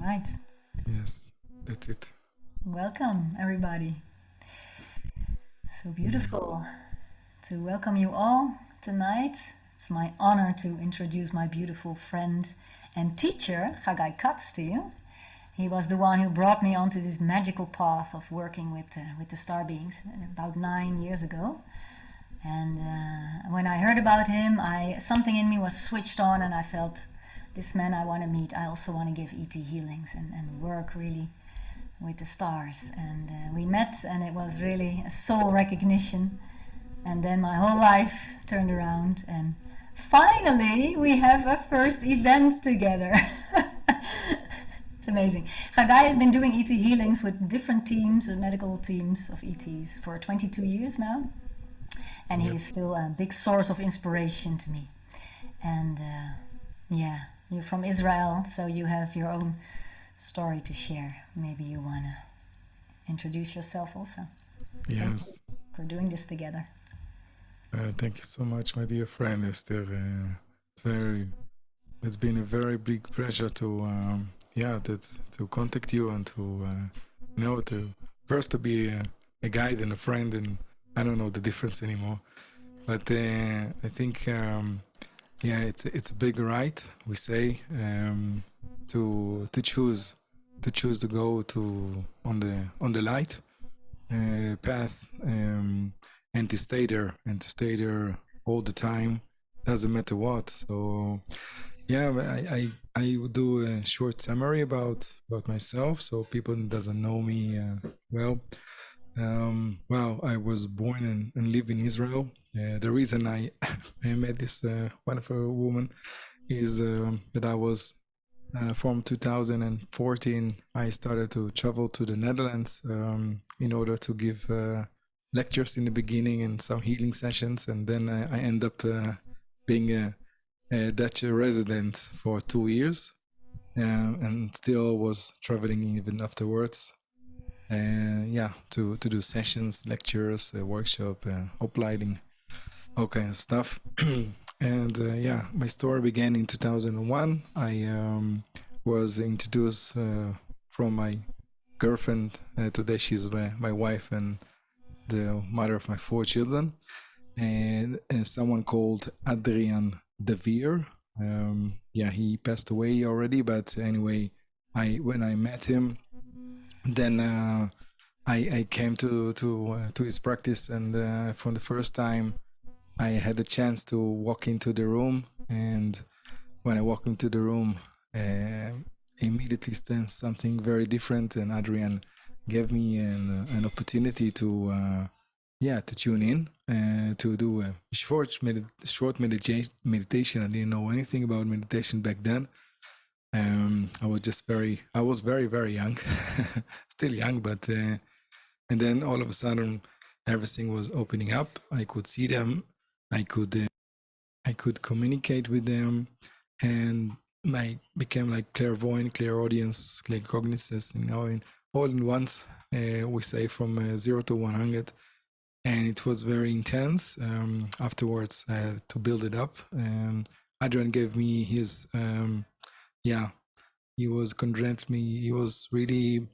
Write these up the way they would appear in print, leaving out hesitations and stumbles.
right. Yes, that's it. Welcome, everybody. So Yeah. beautiful to welcome you all tonight. It's my honor to introduce my beautiful friend and teacher, Chagai Katz, to you. He was the one who brought me onto this magical path of working with the star beings about 9 years ago. And when I heard about him, something in me was switched on, and I felt this man I want to meet. I also want to give ET healings and work really with the stars. And we met, and it was really a soul recognition. And then my whole life turned around, and finally we have a first event together. It's amazing. Chagai has been doing ET healings with different teams, medical teams of ETs, for 22 years now. And Yep. he's still a big source of inspiration to me. And yeah, you're from Israel, so you have your own story to share. Maybe you want to introduce yourself also. Thank you Yes. for doing this together. Thank you so much, my dear friend Esther. It's very. It's been a very big pleasure to, to contact you and to, to first to be a guide and a friend, and I don't know the difference anymore. But I think, it's a big right. We say to choose to go to on the light path, and to stay there all the time, doesn't matter what. So yeah, I would do a short summary about myself, so people doesn't know me well. Well, I was born and live in Israel. The reason I I met this wonderful woman is that I was from 2014, I started to travel to the Netherlands in order to give lectures in the beginning and some healing sessions, and then I end up being a Dutch resident for 2 years, and still was traveling even afterwards. To do sessions, lectures, workshop, opleiding, all kinds of stuff. And my story began in 2001. I was introduced from my girlfriend. Today she's my wife and the mother of my 4 children. And someone called Adrian De Veer. He passed away already, but anyway, when I met him, then I came to his practice, and for the first time, I had a chance to walk into the room. And when I walked into the room, immediately sensed something very different. And Adrian gave me an opportunity to tune in, to do a short meditation. I didn't know anything about meditation back then. I was very, very young, still young, but and then all of a sudden, everything was opening up. I could see them. I could communicate with them, and I became like clairvoyant, clairaudience, claircognizance, in all in once. We say from 0 to 100, and it was very intense. Afterwards, to build it up, Adrian gave me his, he was congratulated me. He was really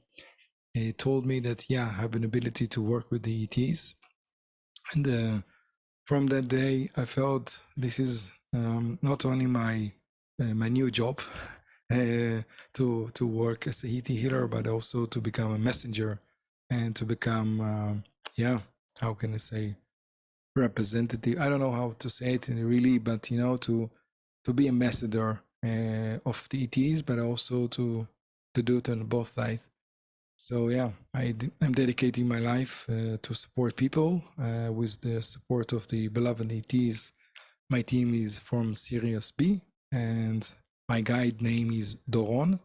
told me that I have an ability to work with the ETs, and from that day, I felt this is not only my new job to work as a ET healer, but also to become a messenger and to become how can I say, representative. I don't know how to say it really, but to be a messenger of the ETs, but also to do it on both sides. So I'm dedicating my life to support people with the support of the beloved ETs. My team is from Sirius B, and my guide name is Doron.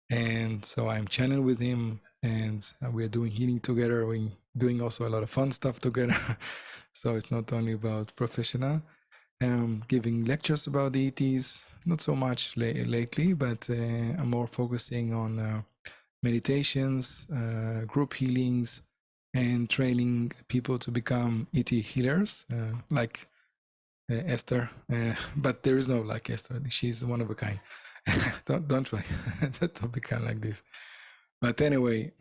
And so I'm channeling with him, and we're doing healing together. We're doing also a lot of fun stuff together. So it's not only about professional. Giving lectures about the ETs, not so much lately, but I'm more focusing on meditations, group healings, and training people to become ET healers, like Esther. But there is no like Esther. She's one of a kind. don't try. Don't become like this. But anyway,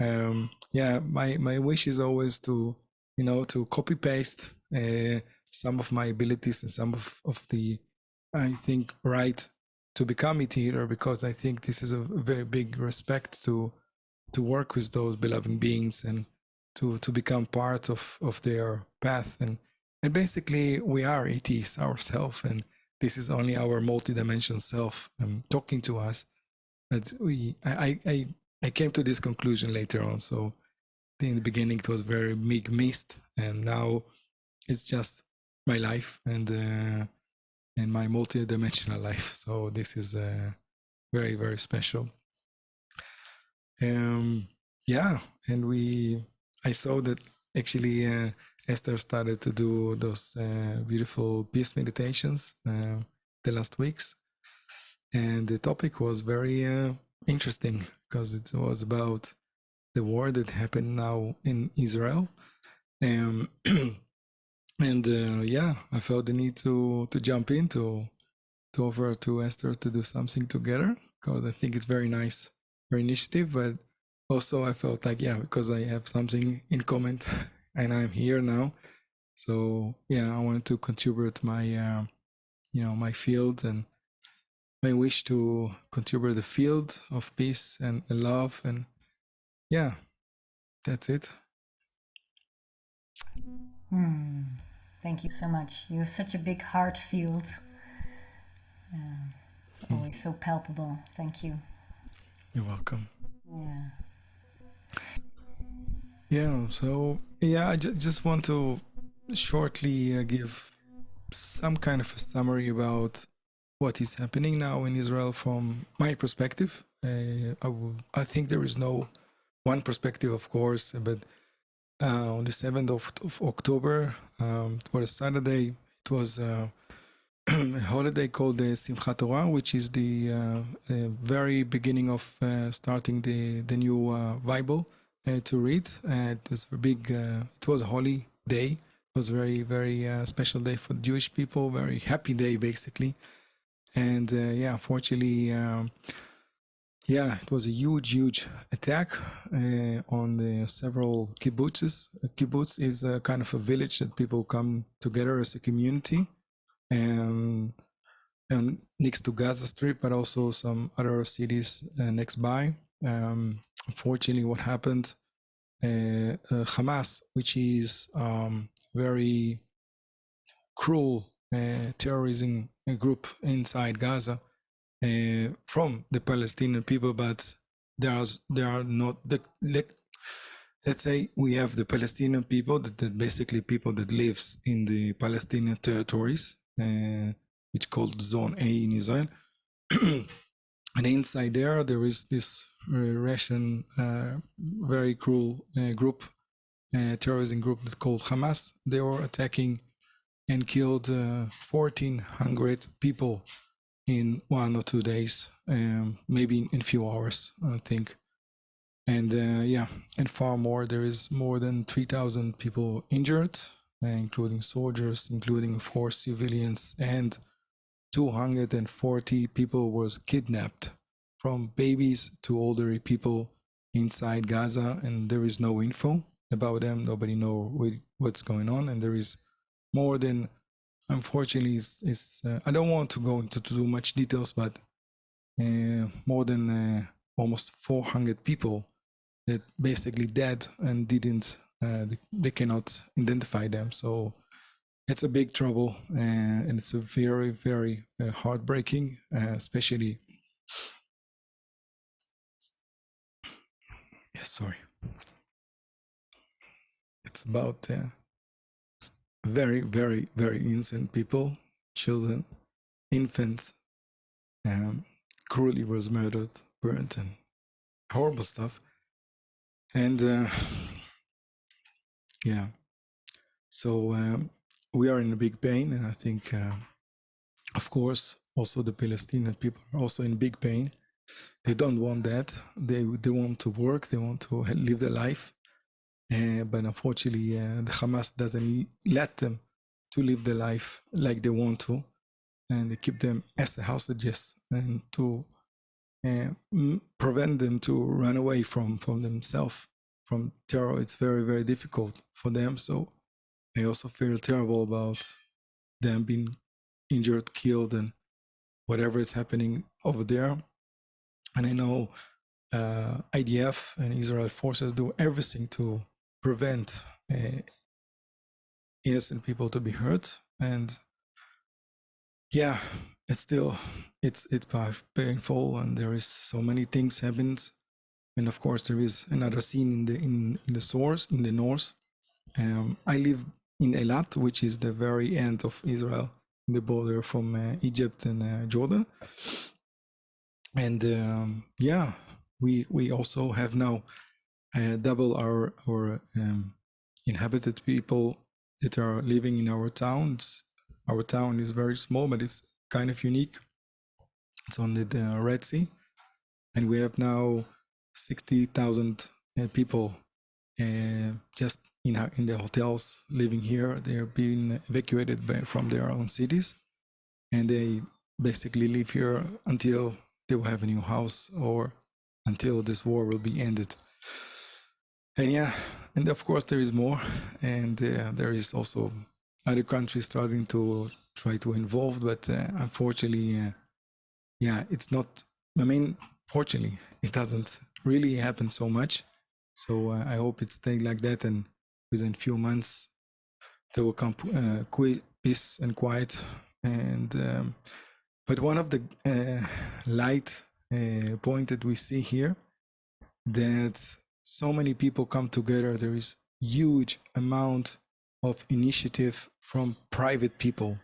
yeah, my wish is always to, to copy paste some of my abilities and some of the, I think, right to become ET healer, because I think this is a very big respect to work with those beloved beings and to become part of their path. And basically we are ETs ourselves, and this is only our multi-dimensional self talking to us. But I came to this conclusion later on. So in the beginning it was very big mist, and now it's just my life and my multi-dimensional life. So this is very, very special. Yeah, and I saw that actually Esther started to do those beautiful peace meditations the last weeks, and the topic was very interesting because it was about the war that happened now in Israel. And yeah, I felt the need to jump in to offer to Esther to do something together, because I think it's very nice, her initiative. But also I felt like, yeah, because I have something in common and I'm here now. So yeah, I wanted to contribute my, my field and my wish to contribute the field of peace and love. And yeah, that's it. Thank you so much. You have such a big heart field. It's always so palpable. Thank you. You're welcome. Yeah. Yeah, so yeah, I just want to shortly give some kind of a summary about what is happening now in Israel from my perspective. I think there is no one perspective, of course, but on the 7th of October, it was a Saturday, it was a holiday called the Simchat Torah, which is the very beginning of starting the new Bible to read. It was a big, it was a holy day. It was a very, very special day for Jewish people, very happy day, basically. And yeah, unfortunately, yeah, it was a huge attack on the several kibbutzes. A kibbutz is a kind of a village that people come together as a community, and next to Gaza Strip, but also some other cities next by. Unfortunately, what happened, Hamas, which is very cruel terrorism group inside Gaza, from the Palestinian people, but there are not the, let's say we have the Palestinian people that basically people that lives in the Palestinian territories, which called Zone A in Israel. And inside there is this Russian very cruel group, terrorism group that called Hamas. They were attacking and killed 1,400 people in 1 or 2 days, maybe in a few hours, I think. And yeah, and far more. There is more than 3,000 people injured, including soldiers, including, of course, civilians, and 240 people was kidnapped, from babies to older people inside Gaza, and there is no info about them. Nobody know what's going on, and there is more than, unfortunately, I don't want to go into too much details, but more than almost 400 people that basically dead and didn't, they cannot identify them. So it's a big trouble, and it's a very, very heartbreaking, especially. Yes, sorry. It's about very, very, very innocent people, children, infants, cruelly was murdered, burnt, and horrible stuff. And yeah, so we are in a big pain, and I think, of course, also the Palestinian people are also in big pain. They don't want that. They want to work. They want to live their life. But unfortunately, the Hamas doesn't let them to live their life like they want to, and they keep them as hostages and to prevent them to run away from themselves, from terror. It's very, very difficult for them. So they also feel terrible about them being injured, killed, and whatever is happening over there. And I know IDF and Israel forces do everything to prevent innocent people to be hurt. And yeah, it's still it's painful, and there is so many things happened. And of course, there is another scene in the source in the north. I live in Eilat, which is the very end of Israel, the border from Egypt and Jordan. And yeah, we also have now double our inhabited people that are living in our towns. Our town is very small, but it's kind of unique. It's on the Red Sea, and we have now 60,000 people just in the hotels living here. They're being evacuated from their own cities, and they basically live here until they will have a new house or until this war will be ended. And yeah, and of course there is more, and there is also other countries starting to try to involve, but unfortunately, yeah, it's not. I mean, fortunately, it doesn't really happen so much. So I hope it stays like that, and within a few months there will come peace and quiet. And but one of the light point that we see here, that so many people come together. There is huge amount of initiative from private people,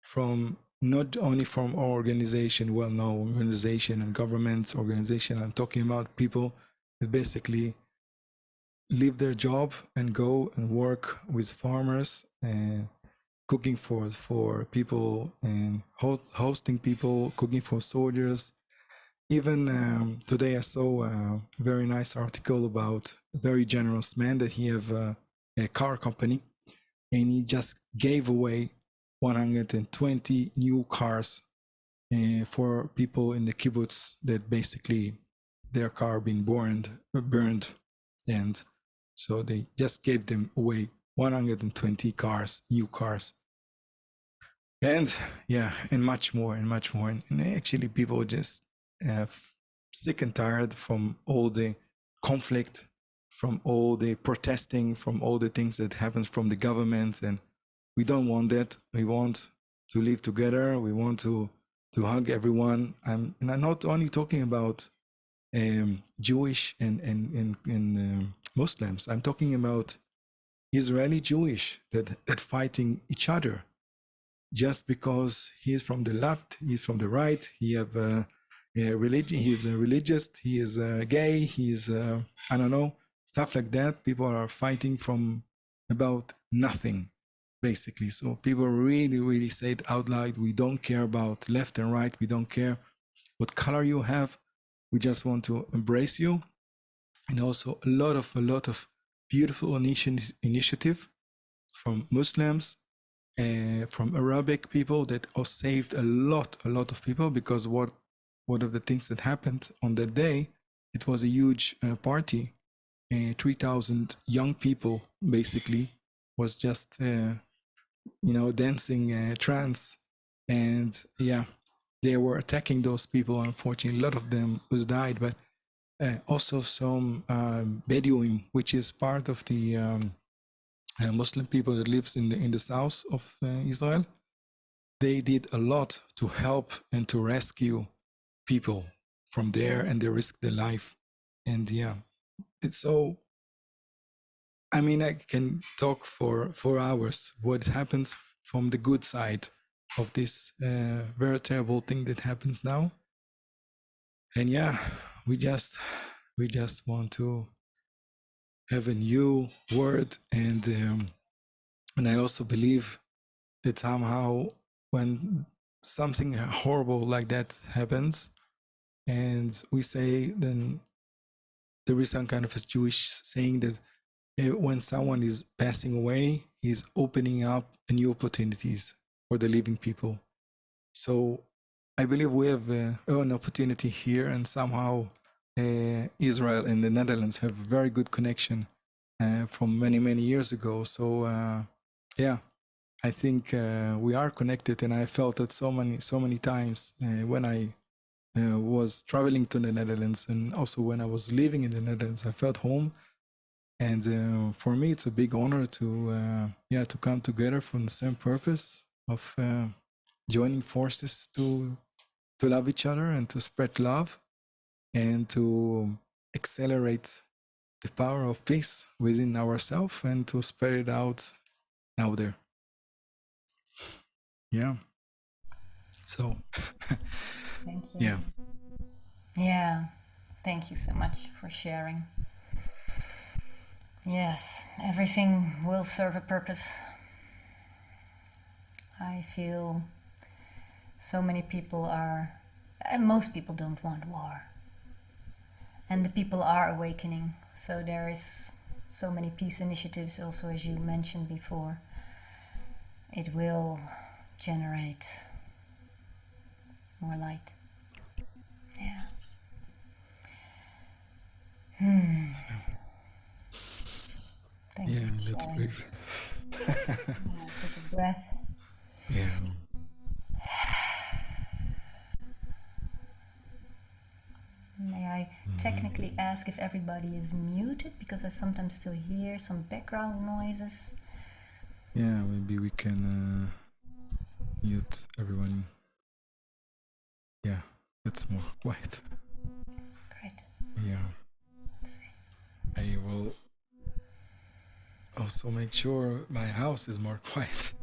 from not only from our organization, well-known organization and government organization. I'm talking about people that basically leave their job and go and work with farmers, cooking for people and hosting people, cooking for soldiers. Even today I saw a very nice article about a very generous man that he have a car company, and he just gave away 120 new cars for people in the kibbutz that basically their car been burned, and so they just gave them away 120 cars, new cars. And yeah, and much more. And actually people just sick and tired from all the conflict, from all the protesting, from all the things that happens from the government. And we don't want that. We want to live together. We want to hug everyone. And I'm not only talking about Jewish and Muslims. I'm talking about Israeli Jewish that fighting each other just because he's from the left, he's from the right, he have a religion, he's a religious, he is gay, he's I don't know, stuff like that. People are fighting from about nothing, basically. So people really say it out loud. We don't care about left and right. We don't care what color you have. We just want to embrace you. And also a lot of beautiful initiative from Muslims, from Arabic people that saved a lot of people, because one of the things that happened on that day, it was a huge party. 3,000 young people basically was just dancing trance, and yeah, they were attacking those people. Unfortunately, a lot of them was died, but also some Bedouin, which is part of the Muslim people that lives in the south of Israel. They did a lot to help and to rescue people from there, and they risked their life. And yeah, it's so. I mean, I can talk for hours what happens from the good side of this very terrible thing that happens now. And yeah, we just want to have a new word, and I also believe that somehow when something horrible like that happens, and we say, then there is some kind of a Jewish saying that when someone is passing away, he's opening up new opportunities for the living people. So I believe we have an opportunity here, and somehow Israel and the Netherlands have a very good connection from many, many years ago. So yeah, I think we are connected, and I felt that so many times when I was traveling to the Netherlands, and also when I was living in the Netherlands, I felt home. And for me, it's a big honor to come together from the same purpose of joining forces to love each other and to spread love and to accelerate the power of peace within ourselves and to spread it out there. Yeah. So, Thank you. yeah. Yeah. Thank you so much for sharing. Yes, everything will serve a purpose. I feel so many people most people don't want war. And the people are awakening. So there is so many peace initiatives also, as you mentioned before. It will generate more light. Yeah. Thank you. Yeah, let's breathe. Take a breath. Yeah. May I technically ask if everybody is muted, because I sometimes still hear some background noises. Yeah, maybe we can mute everyone. Yeah, it's more quiet. Great. Yeah. Let's see. I will also make sure my house is more quiet.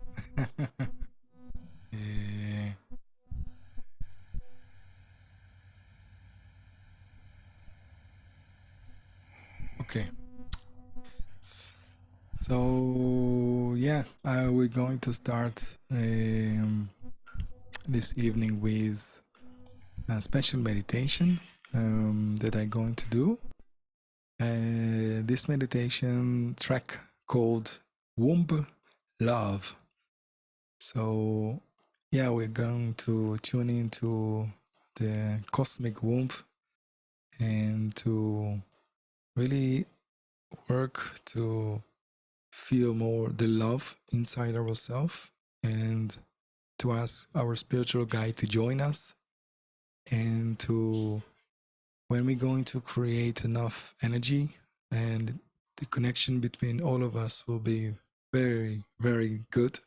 Okay. So yeah, we're going to start this evening with a special meditation that I'm going to do. This meditation track called Womb Love. So yeah, we're going to tune into the cosmic womb and to really work to feel more the love inside ourselves and to ask our spiritual guide to join us, and to when we're going to create enough energy, and the connection between all of us will be very, very good,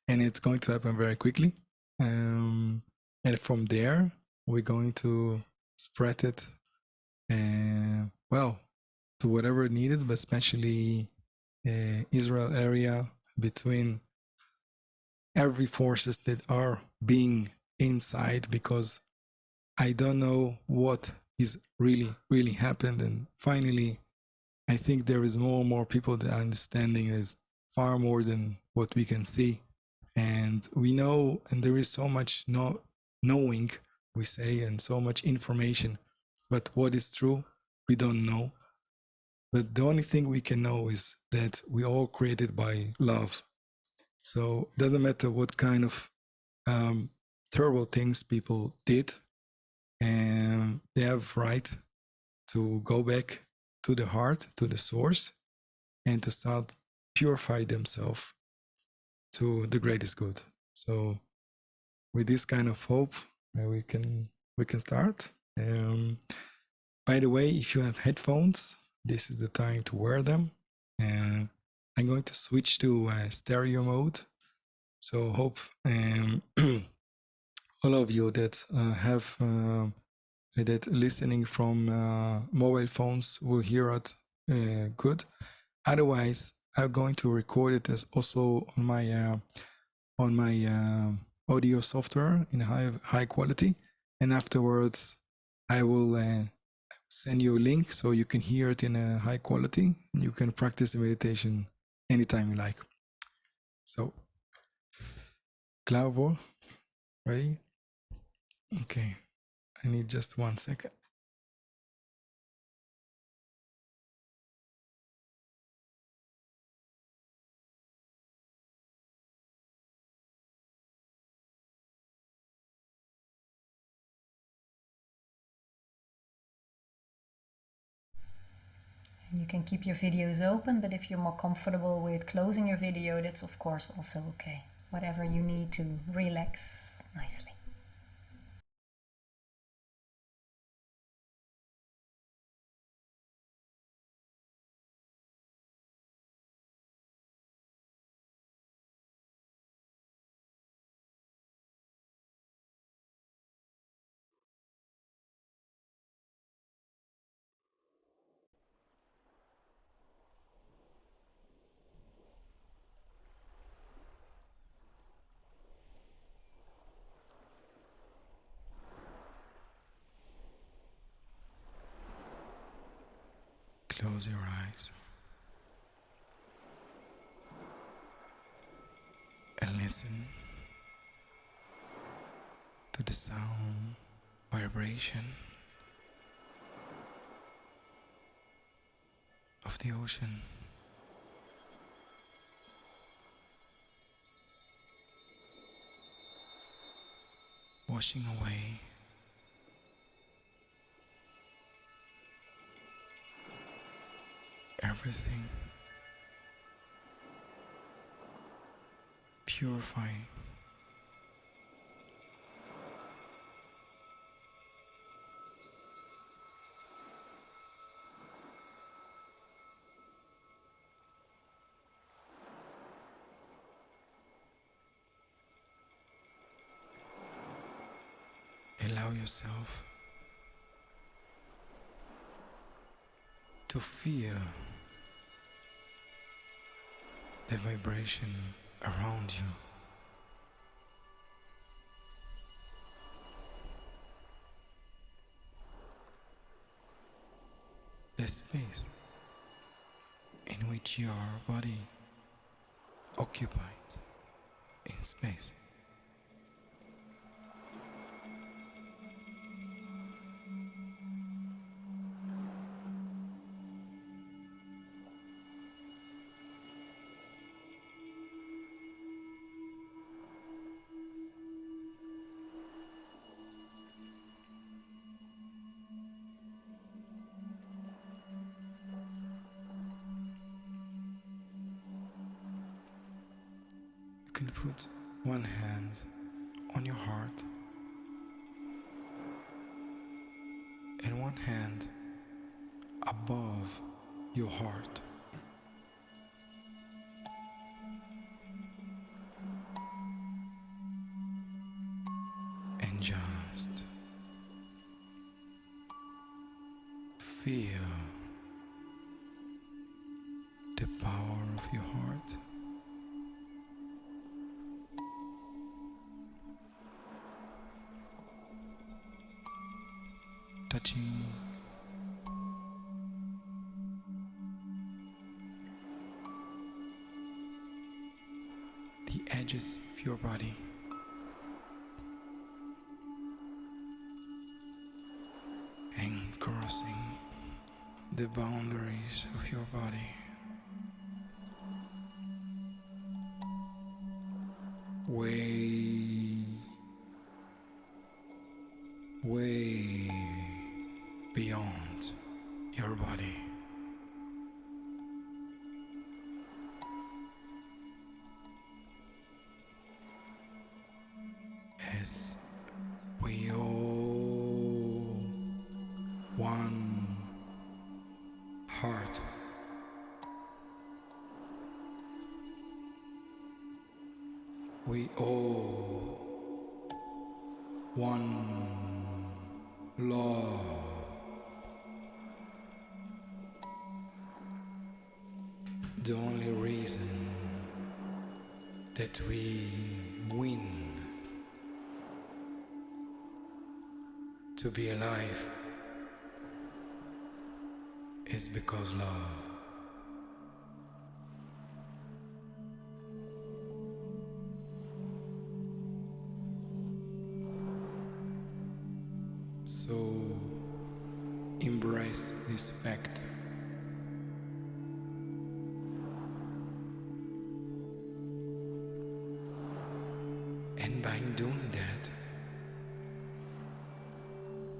and it's going to happen very quickly. And from there, we're going to spread it, well, to whatever needed, but especially Israel area, between every forces that are being inside, because I don't know what is really happened. And finally, I think there is more and more people that are understanding is far more than what we can see. And we know, and there is so much knowing, we say, and so much information, but what is true, we don't know. But the only thing we can know is that we all created by love. So it doesn't matter what kind of terrible things people did, and they have right to go back to the heart, to the source, and to start purify themselves to the greatest good. So with this kind of hope, we can start. By the way, if you have headphones, this is the time to wear them. And I'm going to switch to stereo mode. So hope all of you that have that listening from mobile phones will hear it good. Otherwise, I'm going to record it as also on my audio software in high quality, and afterwards I will send you a link so you can hear it in a high quality, and you can practice the meditation anytime you like. So, klaar voor? Ready? Okay. I need just 1 second. You can keep your videos open, but if you're more comfortable with closing your video, that's of course also okay. Whatever you need to relax nicely. Close your eyes and listen to the sound, vibration of the ocean. Washing away everything, purifying. Allow yourself to feel the vibration around you. The space in which your body occupies in space. You can put one hand on your heart and one hand above your heart. And just feel the power of your heart. Touching the edges of your body, and crossing the boundaries of your body, way beyond your body. As we all one heart, we all one love. The only reason that we win to be alive is because love. So embrace this fact. And by doing that,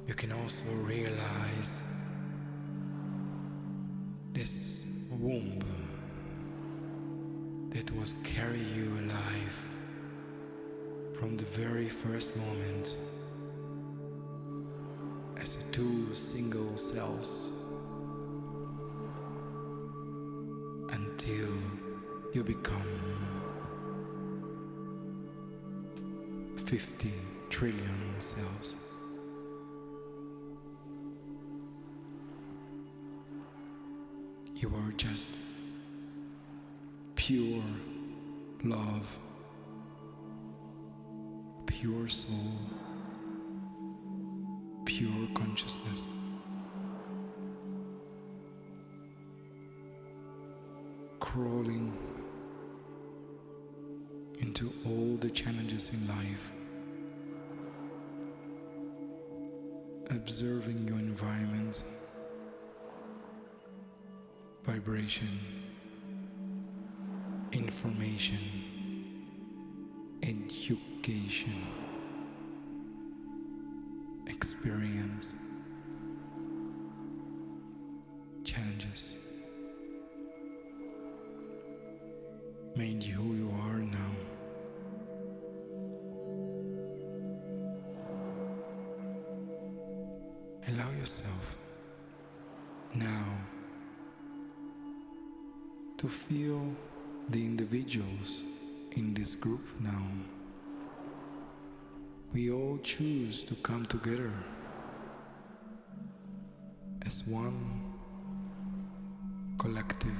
you can also realize this womb that was carrying you alive from the very first moment as two single cells until you become 50 trillion cells. You are just pure love, pure soul, pure consciousness. Crawling into all the challenges in life, observing your environment, vibration, information, education, experience, challenges made you who you are now. Allow yourself now to feel the individuals in this group now. We all choose to come together as one collective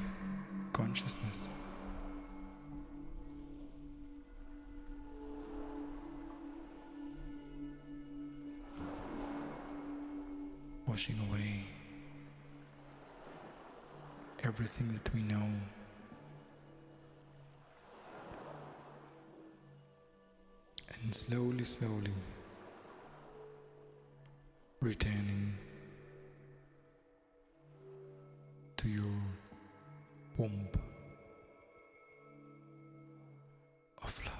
consciousness. Washing away everything that we know, and slowly, slowly returning to your womb of love.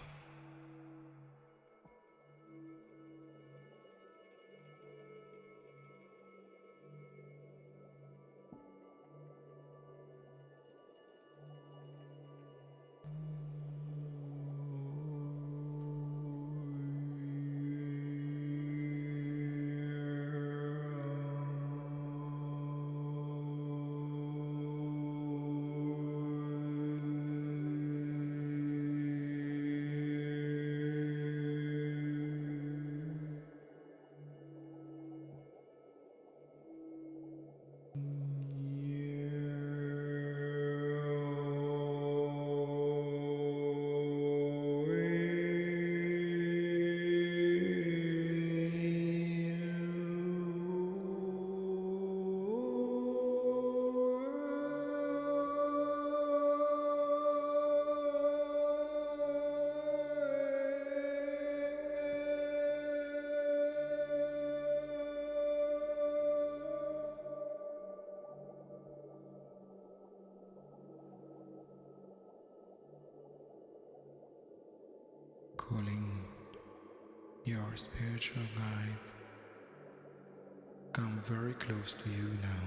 Calling your spiritual guide, come very close to you now.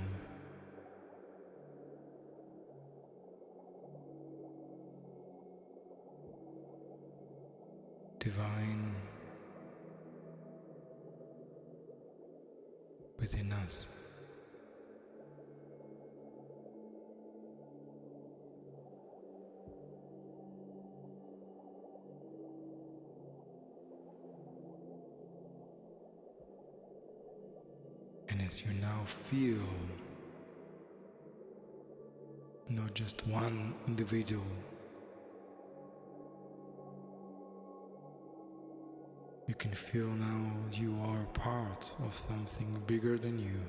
Divine within us. And as you now feel not just one individual, you can feel now you are part of something bigger than you.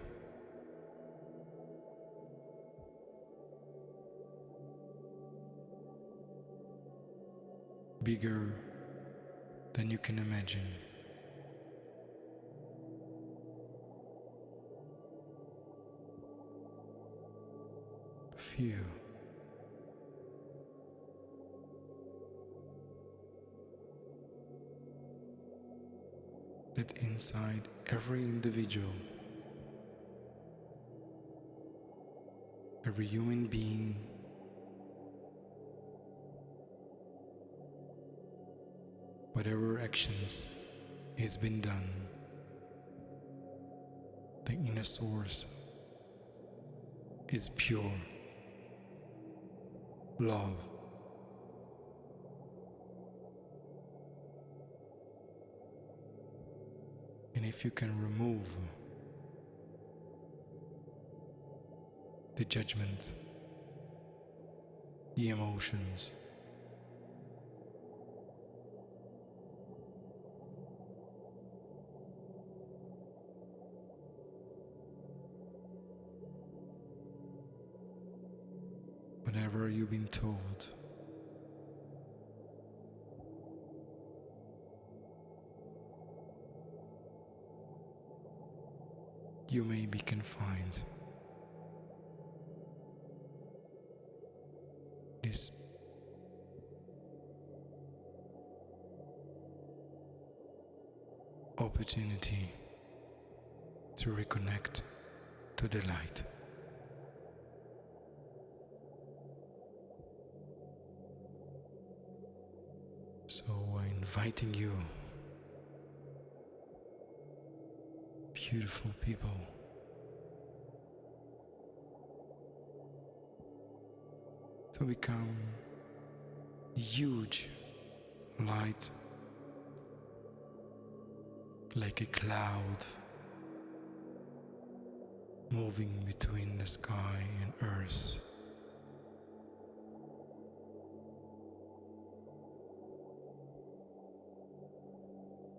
Bigger than you can imagine. Feel that inside every individual every human being, whatever actions has been done, the inner source is pure love. And if you can remove the judgment, the emotions, whatever you've been told, you may be confined. This opportunity to reconnect to the light. So I'm inviting you, beautiful people, to become huge light, like a cloud moving between the sky and earth.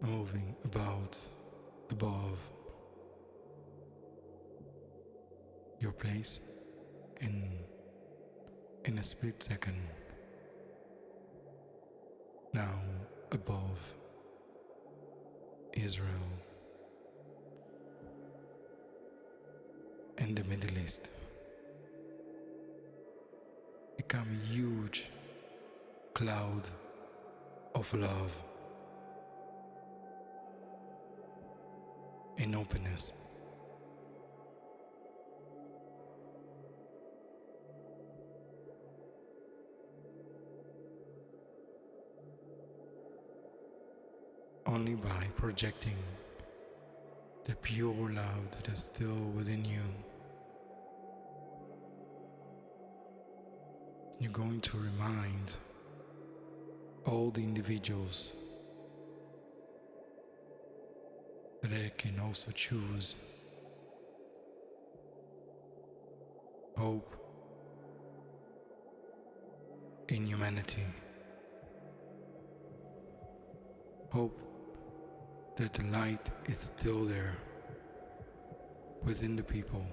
Moving about above your place in a split second. Now above Israel and the Middle East. Become a huge cloud of love and openness. Only by projecting the pure love that is still within you, you're going to remind all the individuals that they can also choose hope in humanity, hope that the light is still there within the people,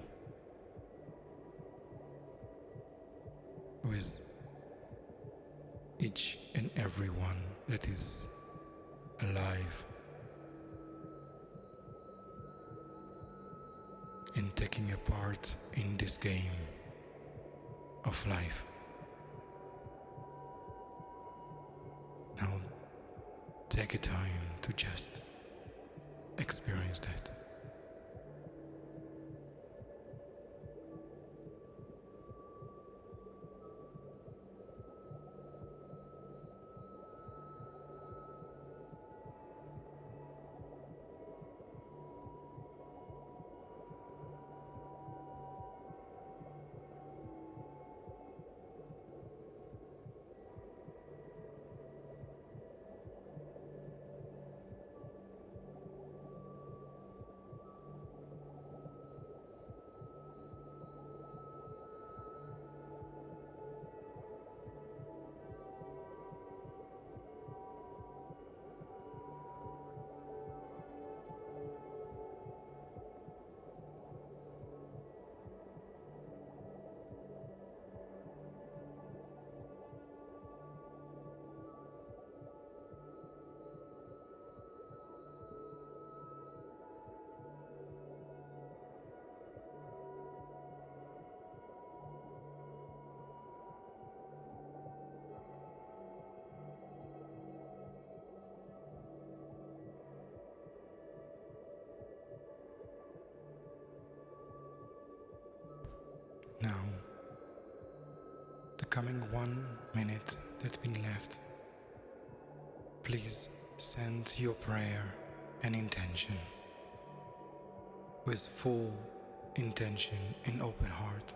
with each and every one that is alive and taking a part in this game of life. Now take a time to just experience that. Now coming 1 minute that's been left, please send your prayer and intention with full intention and open heart.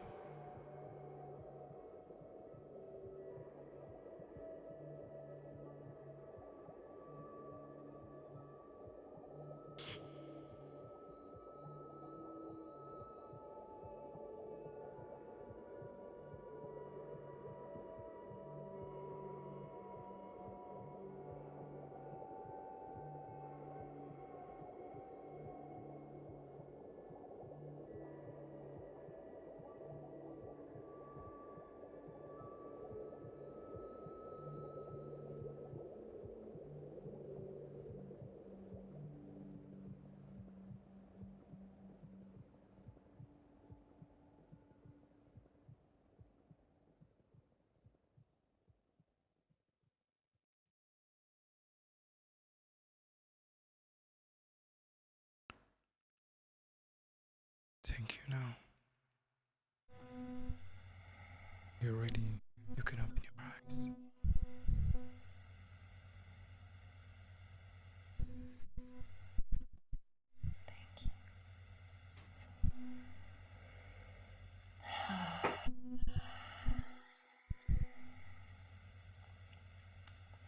Thank you. Now you're ready. You can open your eyes.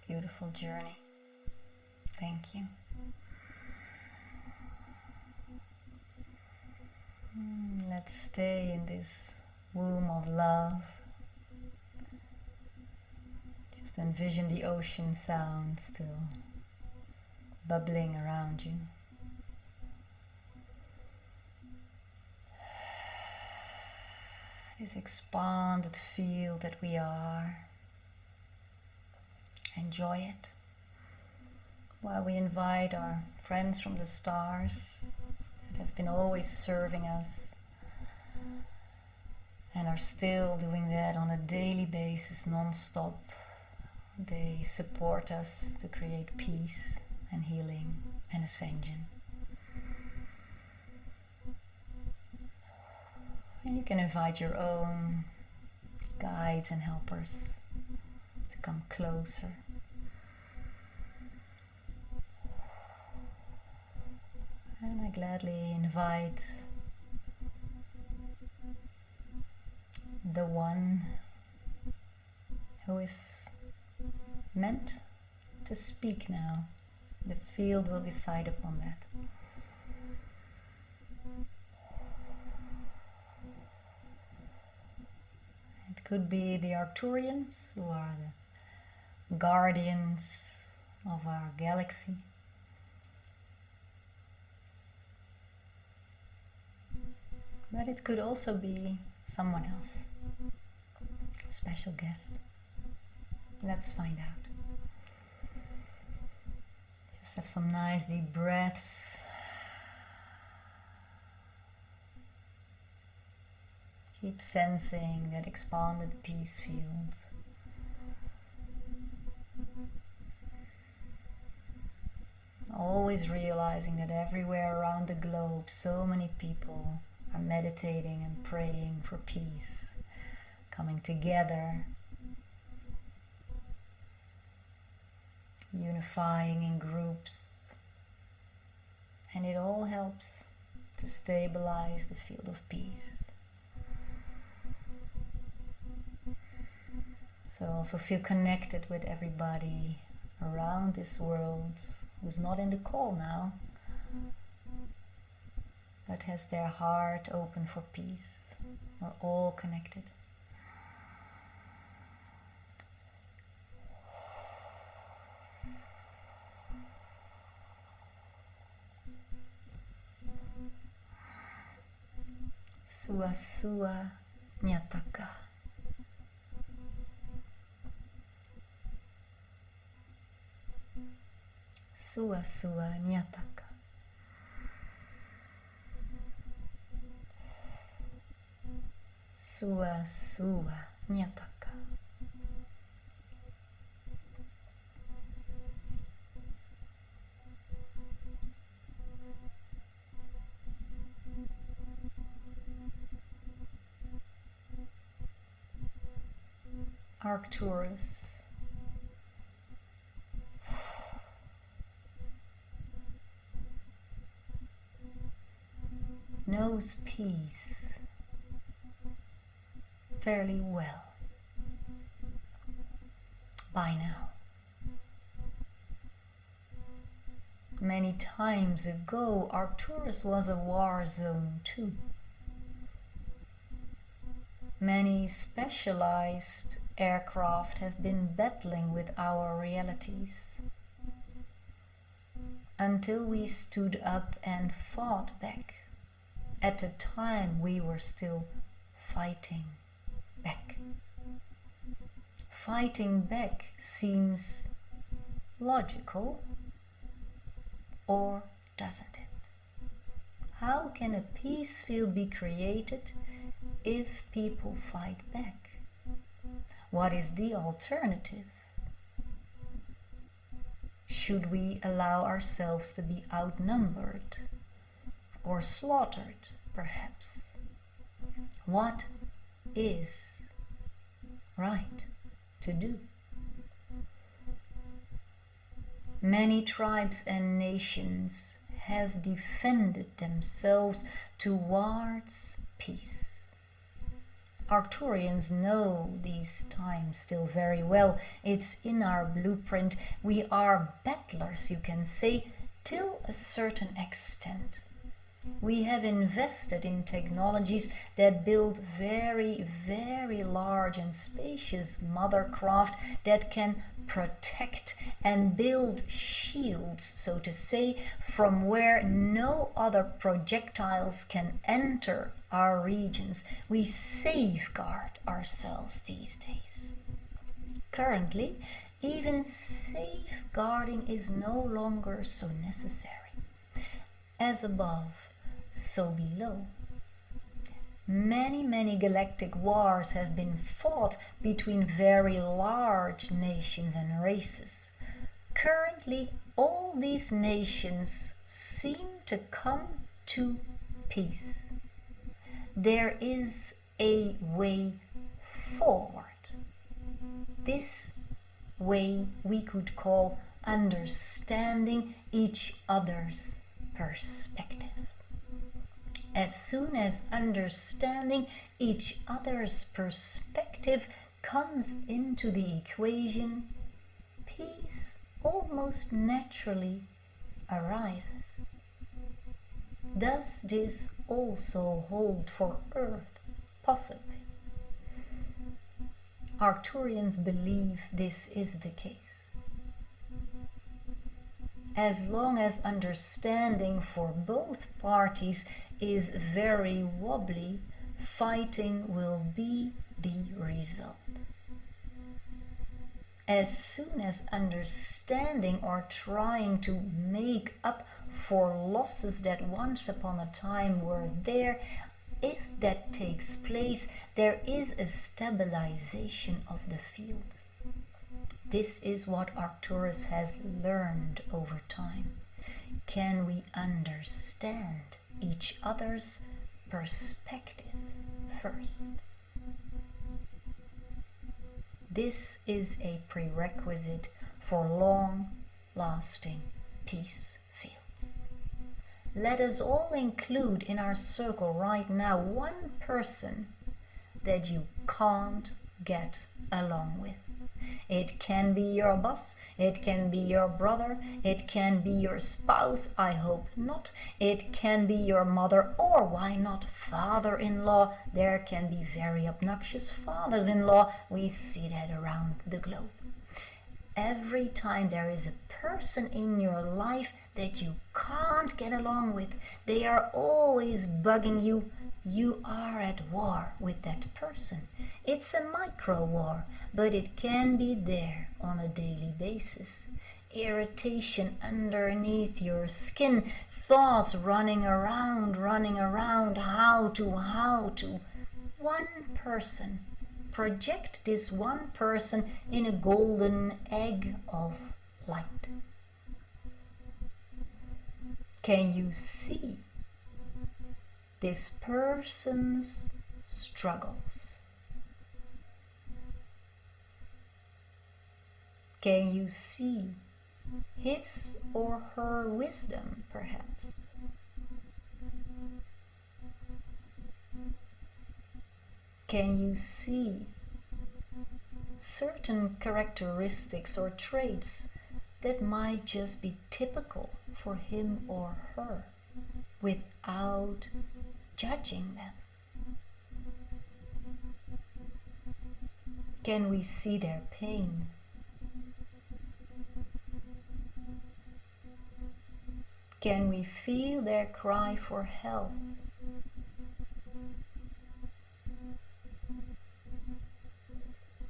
Beautiful journey. Thank you. Let's stay in this womb of love. Just envision the ocean sound still bubbling around you. This expanded field that we are. Enjoy it while we invite our friends from the stars that have been always serving us and are still doing that on a daily basis, non-stop. They support us to create peace and healing and ascension. And you can invite your own guides and helpers to come closer. And I gladly invite the one who is meant to speak now. The field will decide upon that. It could be the Arcturians, who are the guardians of our galaxy. But it could also be someone else, a special guest. Let's find out. Just have some nice deep breaths. Keep sensing that expanded peace field. Always realizing that everywhere around the globe, so many people are meditating and praying for peace, coming together, unifying in groups, and it all helps to stabilize the field of peace. So also feel connected with everybody around this world who's not in the call now, but has their heart open for peace. We're all connected. Sua sua nyataka. Sua sua nyataka. Sua sua nyataka. Arcturus knows peace fairly well by now. Many times ago, Arcturus was a war zone too. Many specialized aircraft have been battling with our realities until we stood up and fought back. At the time we were still fighting back. Fighting back seems logical, or doesn't it? How can a peace field be created if people fight back? What is the alternative? Should we allow ourselves to be outnumbered or slaughtered, perhaps? What is right to do? Many tribes and nations have defended themselves towards peace. Arcturians know these times still very well. It's in our blueprint. We are battlers, you can say, till a certain extent. We have invested in technologies that build very, very large and spacious mothercraft that can protect and build shields, so to say, from where no other projectiles can enter our regions. We safeguard ourselves these days. Currently, even safeguarding is no longer so necessary. As above, so below. Many galactic wars have been fought between very large nations and races. Currently, all these nations seem to come to peace. There is a way forward. This way we could call understanding each other's perspective. As soon as understanding each other's perspective comes into the equation, peace almost naturally arises. Does this also hold for Earth? Possibly. Arcturians believe this is the case. As long as understanding for both parties is very wobbly, fighting will be the result. As soon as understanding or trying to make up for losses that once upon a time were there, if that takes place, there is a stabilization of the field. This is what Arcturus has learned over time. Can we understand each other's perspective first? This is a prerequisite for long-lasting peace fields. Let us all include in our circle right now one person that you can't get along with. It can be your boss, it can be your brother, it can be your spouse, I hope not. It can be your mother, or why not father-in-law. There can be very obnoxious fathers-in-law. We see that around the globe. Every time there is a person in your life that you can't get along with, they are always bugging you, you are at war with that person. It's a micro war, but it can be there on a daily basis. Irritation underneath your skin, thoughts running around, how to. One person. Project this one person in a golden egg of light. Can you see this person's struggles? Can you see his or her wisdom, perhaps? Can you see certain characteristics or traits that might just be typical for him or her without judging them? Can we see their pain? Can we feel their cry for help?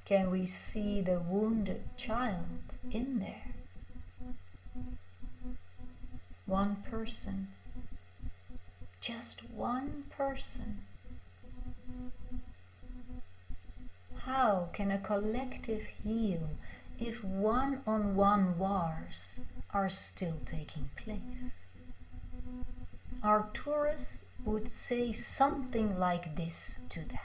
Can we see the wounded child in there? One person, just one person. How can a collective heal if one-on-one wars are still taking place? Arcturus would say something like this to that.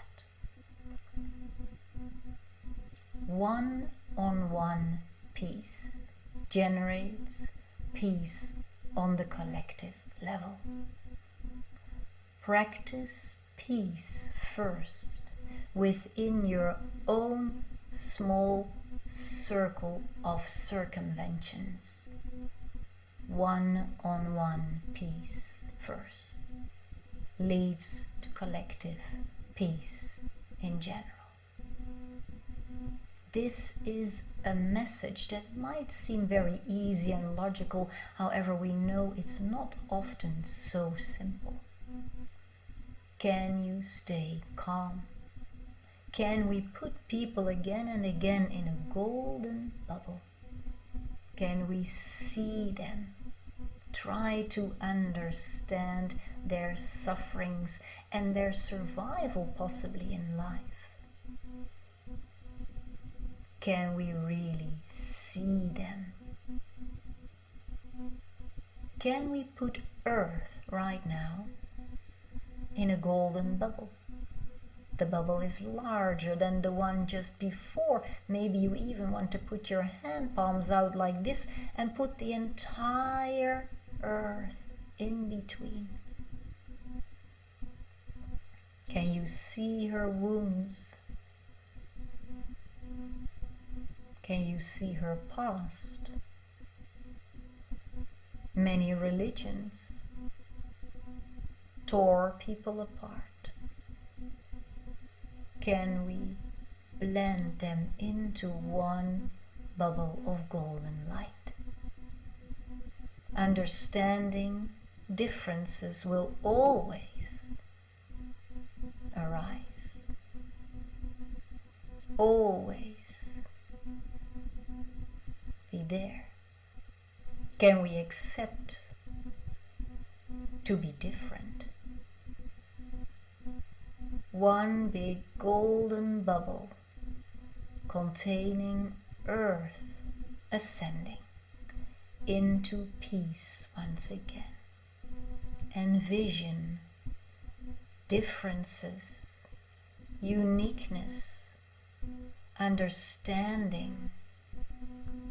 One-on-one peace generates peace on the collective level. Practice peace first within your own small circle of circumventions. One-on-one peace first leads to collective peace in general. This is a message that might seem very easy and logical, however we know it's not often so simple. Can you stay calm? Can we put people again and again in a golden bubble? Can we see them? Try to understand their sufferings and their survival possibly in life. Can we really see them? Can we put Earth right now in a golden bubble? The bubble is larger than the one just before. Maybe you even want to put your hand palms out like this and put the entire Earth in between. Can you see her wounds? Can you see her past? Many religions tore people apart. Can we blend them into one bubble of golden light? Understanding differences will always arise. Always be there. Can we accept to be different? One big golden bubble containing Earth ascending into peace once again. Envision differences, uniqueness, understanding,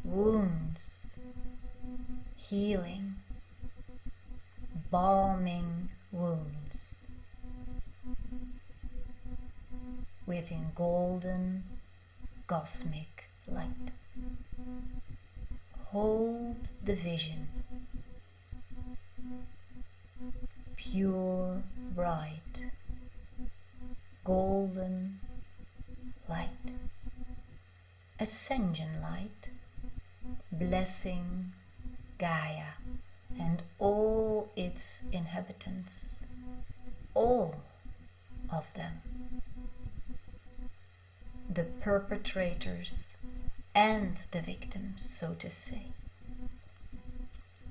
wounds, healing, balming wounds within golden cosmic light. Hold the vision, pure, bright, golden light, ascension light, blessing Gaia and all its inhabitants, all of them, the perpetrators and the victims, so to say,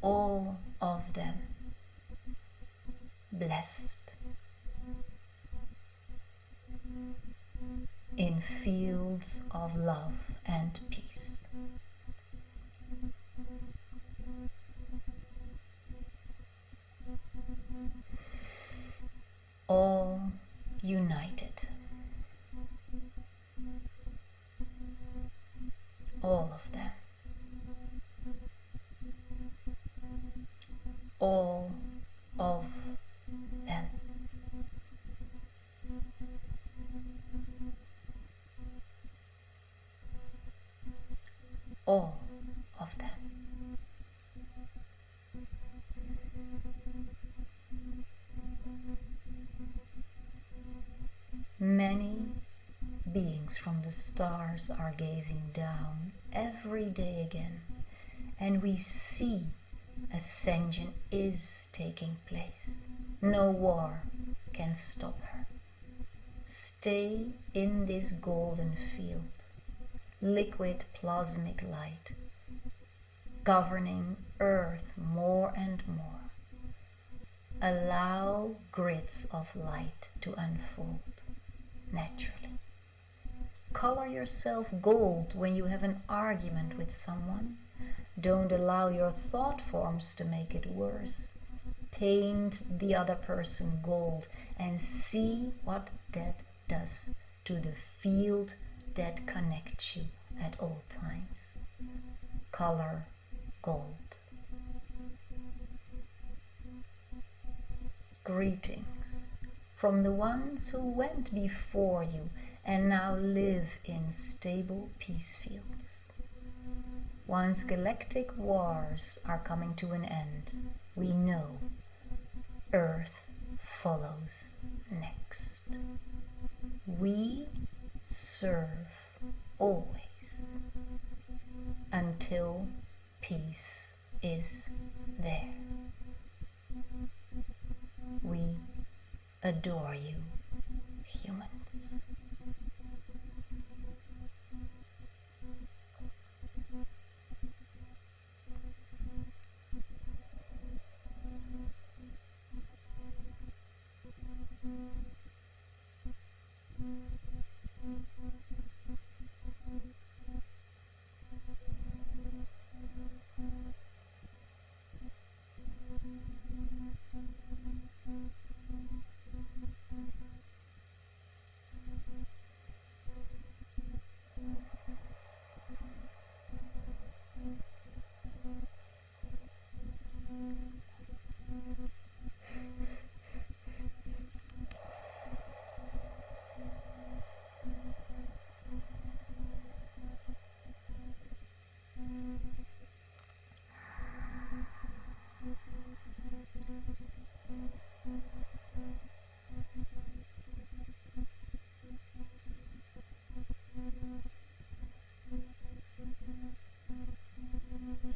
all of them blessed in fields of love and peace. All united, all of them. Many beings from the stars are gazing down every day again, and we see ascension is taking place. No war can stop her. Stay in this golden field, liquid plasmic light, governing Earth more and more. Allow grids of light to unfold naturally. Color yourself gold when you have an argument with someone. Don't allow your thought forms to make it worse. Paint the other person gold and see what that does to the field that connects you at all times. Color gold. Greetings from the ones who went before you and now live in stable peace fields. Once galactic wars are coming to an end, we know Earth follows next. We serve always until peace is there. We adore you, humans.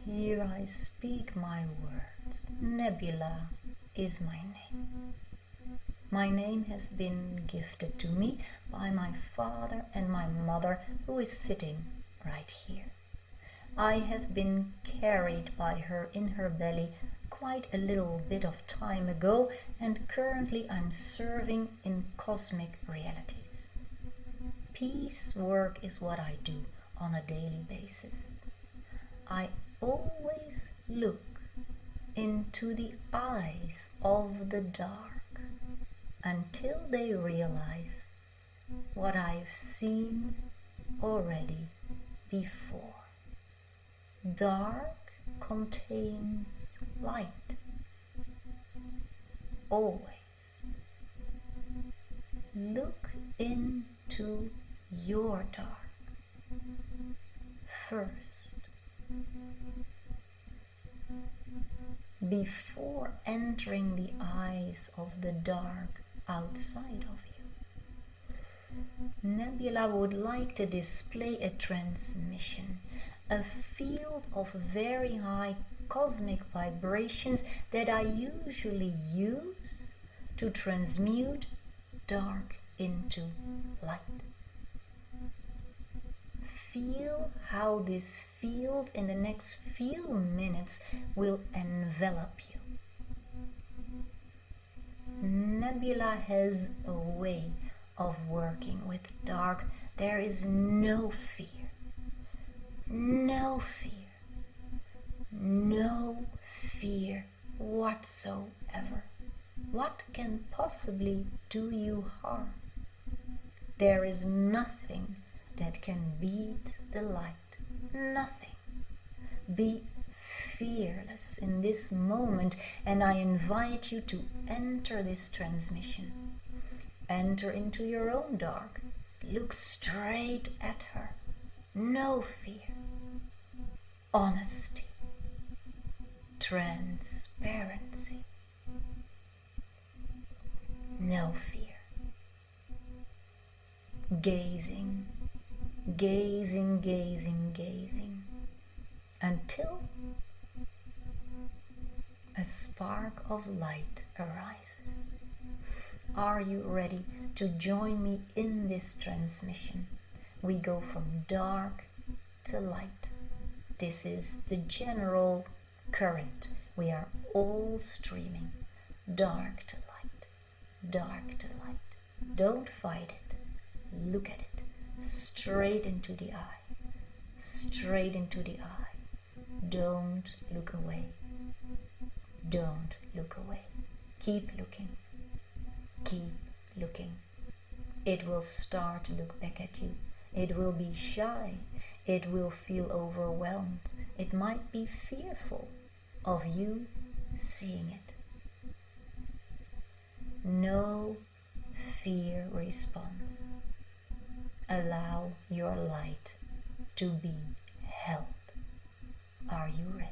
Here I speak my words. Nebula is my name. My name has been gifted to me by my father and my mother, who is sitting right here. I have been carried by her in her belly quite a little bit of time ago, and currently I'm serving in cosmic realities. Peace work is what I do on a daily basis. I always look into the eyes of the dark until they realize what I've seen already before. Dark contains light, always. Look into your dark first, before entering the eyes of the dark outside of you. Nebula would like to display a transmission, a field of very high cosmic vibrations that I usually use to transmute dark into light. Feel how this field in the next few minutes will envelop you. Nebula has a way of working with dark. There is no fear. No fear. No fear whatsoever. What can possibly do you harm? There is nothing that can beat the light. Nothing. Be fearless in this moment, and I invite you to enter this transmission. Enter into your own dark. Look straight at her. No fear. Honesty. Transparency. No fear. gazing, gazing, gazing, gazing, until a spark of light arises. Are you ready to join me in this transmission? We go from dark to light. This is the general current. We are all streaming dark to light, dark to light. Don't fight it. Look at it. Straight into the eye. Straight into the eye. Don't look away. Don't look away. Keep looking. Keep looking. It will start to look back at you. It will be shy. It will feel overwhelmed. It might be fearful of you seeing it. No fear response. Allow your light to be held. Are you ready?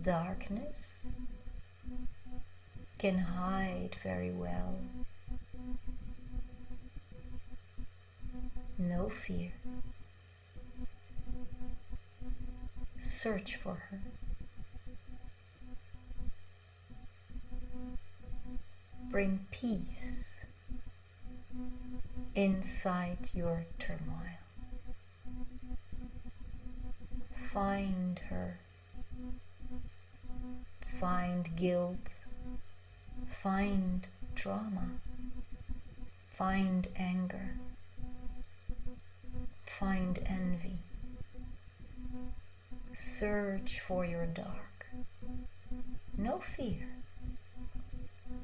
Darkness can hide very well. No fear. Search for her. Bring peace inside your turmoil. Find her. Find guilt, find trauma, find anger, find envy. Search for your dark. No fear.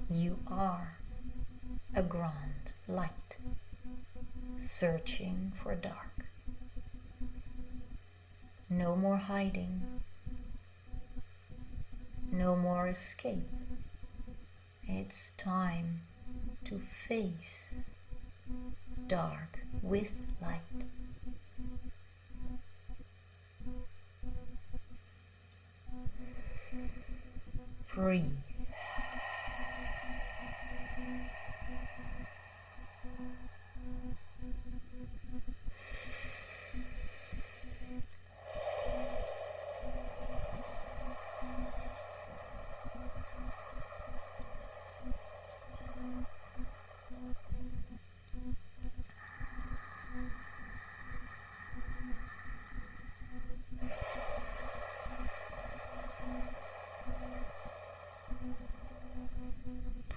You are a grand light, searching for dark. No more hiding. No more escape. It's time to face dark with light. Breathe.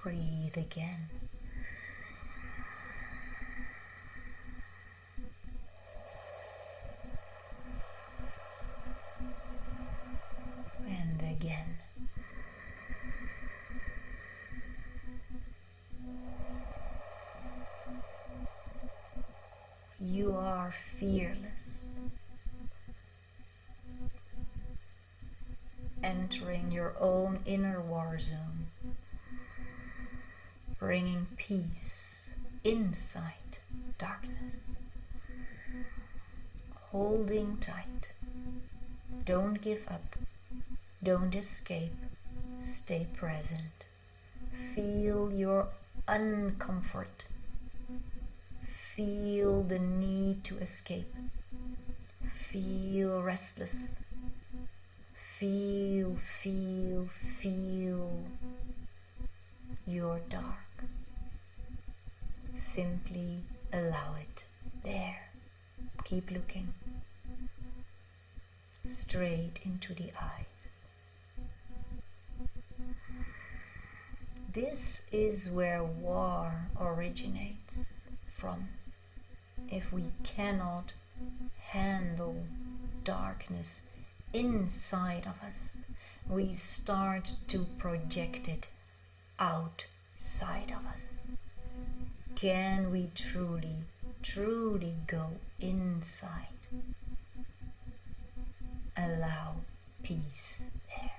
Breathe again. And again. You are fearless. Entering your own inner war zone. Bringing peace inside darkness. Holding tight. Don't give up. Don't escape. Stay present. Feel your uncomfort. Feel the need to escape. Feel restless. Feel your dark. Simply allow it there. Keep looking straight into the eyes. This is where war originates from. If we cannot handle darkness inside of us. We start to project it outside of us. Can we truly go inside? Allow peace there.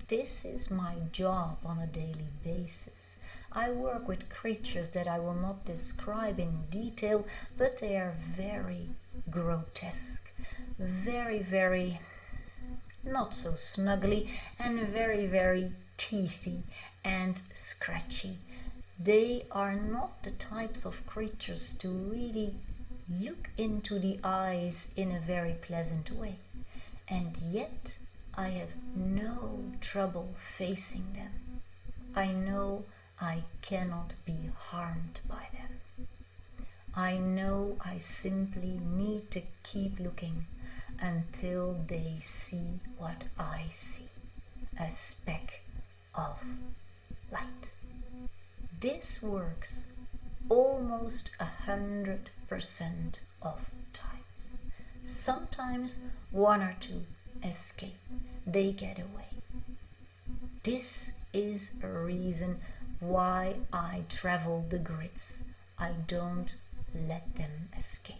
This is my job on a daily basis. I work with creatures that I will not describe in detail, but they are very grotesque, very not so snuggly, and very teethy and scratchy. They are not the types of creatures to really look into the eyes in a very pleasant way, and yet I have no trouble facing them. I know I cannot be harmed by them. I know I simply need to keep looking until they see what I see, a speck of light. This works almost 100% of times. Sometimes one or two escape, they get away. This is a reason why I travel the grids. I don't let them escape.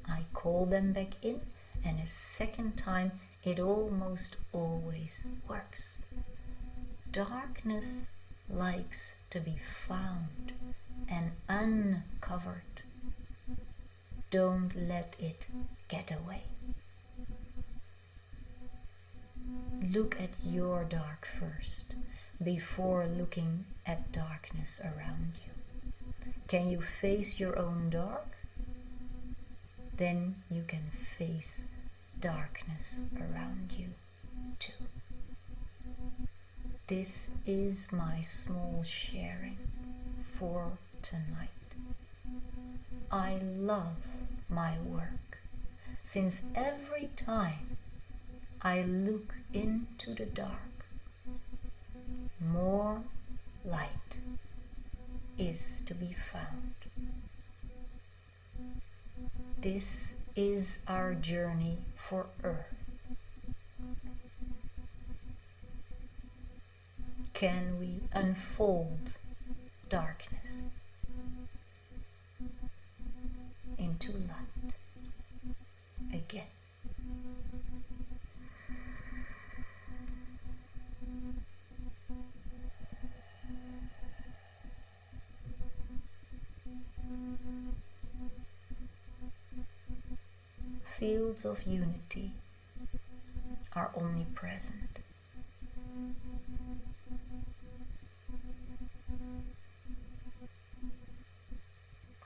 I call them back in, and a second time it almost always works. Darkness likes to be found and uncovered. Don't let it get away. Look at your dark first, before looking at darkness around you. Can you face your own dark? Then you can face darkness around you too. This is my small sharing for tonight. I love my work, since every time I look into the dark, more light is to be found. This is our journey for Earth. Can we unfold darkness into light again? Fields of unity are omnipresent.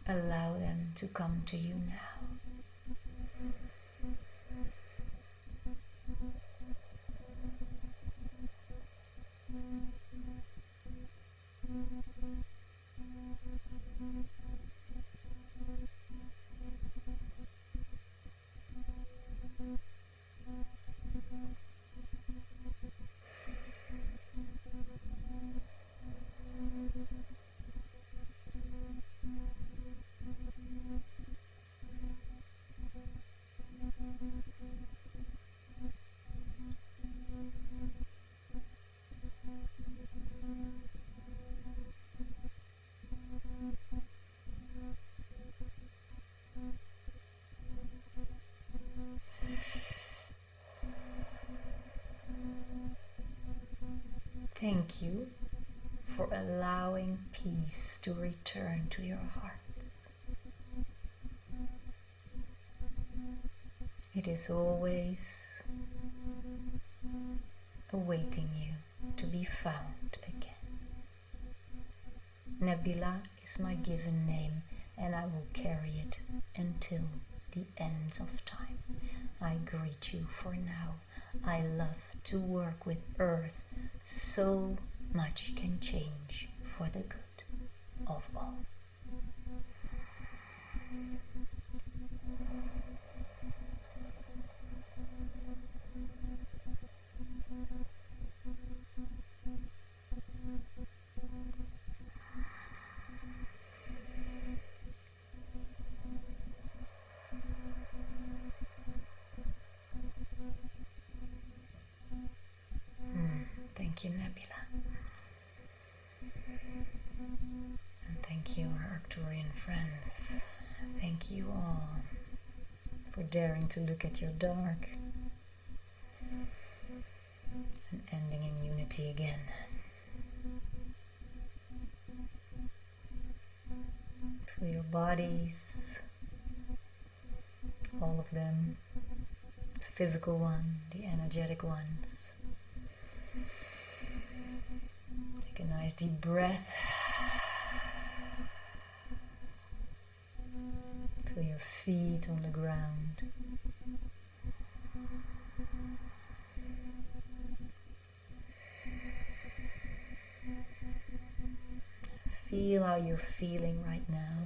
Allow them to come to you now. Thank you for allowing peace to return to your hearts. It is always awaiting you to be found again. Nebula is my given name, and I will carry it until the ends of time. I greet you for now. I love to work with Earth. So much can change for the good of all. Thank you, Nebula. And thank you, our Arcturian friends. Thank you all for daring to look at your dark and ending in unity again. Feel your bodies, all of them, the physical one, the energetic ones. Take a nice deep breath. Feel your feet on the ground. Feel how you're feeling right now.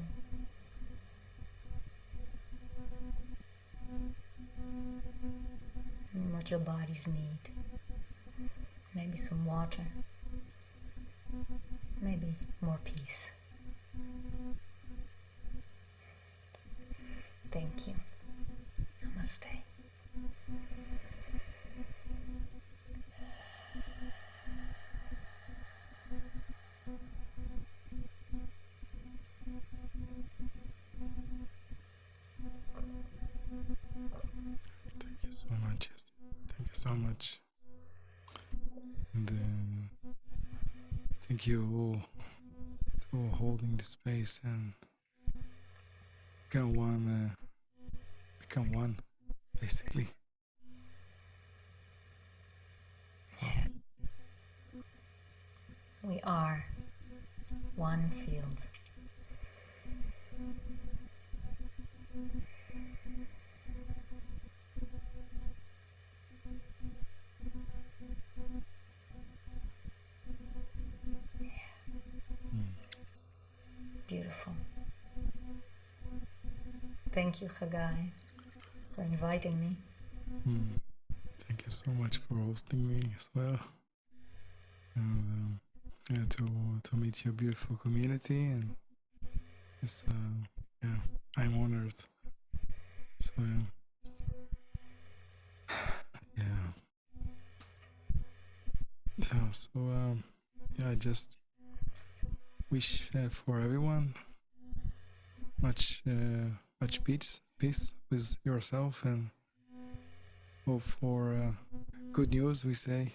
And what your bodies need. Maybe some water. Maybe more peace. Thank you. Namaste. Thank you so much, Esther. Thank you so much. And thank you all for holding the space and become one, basically. We are one field. Beautiful. Thank you, Chagai, for inviting me. Thank you so much for hosting me as well. And to meet your beautiful community, and it's I'm honored. So I just wish for everyone much peace with yourself, and hope for good news, we say,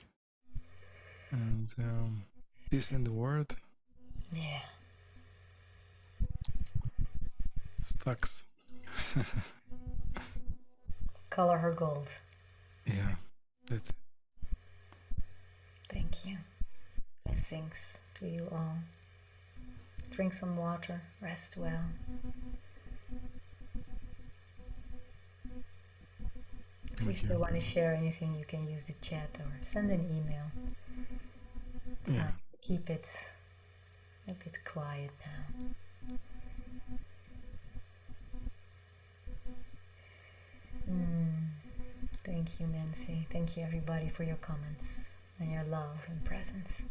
and peace in the world. Yeah. Stacks. Color her gold. Yeah, that's it. Thank you. Blessings to you all. Drink some water, rest well. If you still want to share anything, you can use the chat or send an email. It's nice to keep it a bit quiet now. Thank you, Nancy. Thank you, everybody, for your comments and your love and presence.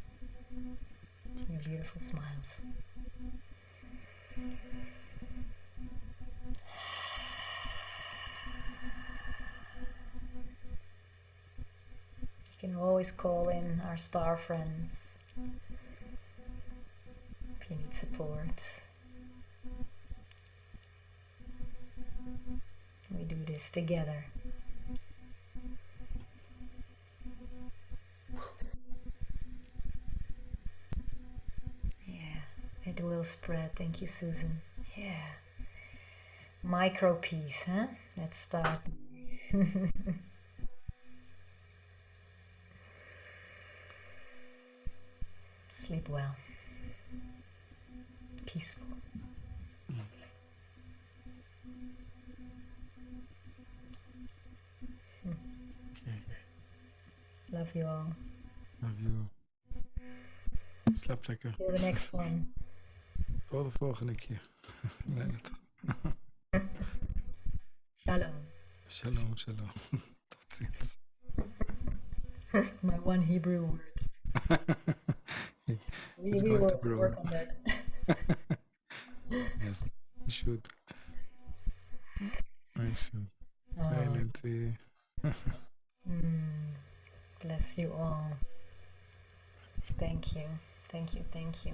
And your beautiful smiles. You can always call in our star friends if you need support. We do this together. Yeah, it will spread. Thank you, Susan. Yeah. Micro peace, huh? Let's start. Sleep well. Peaceful. Love you all. Love you. Slaap lekker. Till the next one. Tot de volgende keer. Shalom. Shalom, shalom. Tot ziens. My one Hebrew word. It's we going to will grow. work on that. Yes, you should. I should. Silent. Bless you all. Thank you. Thank you. Thank you.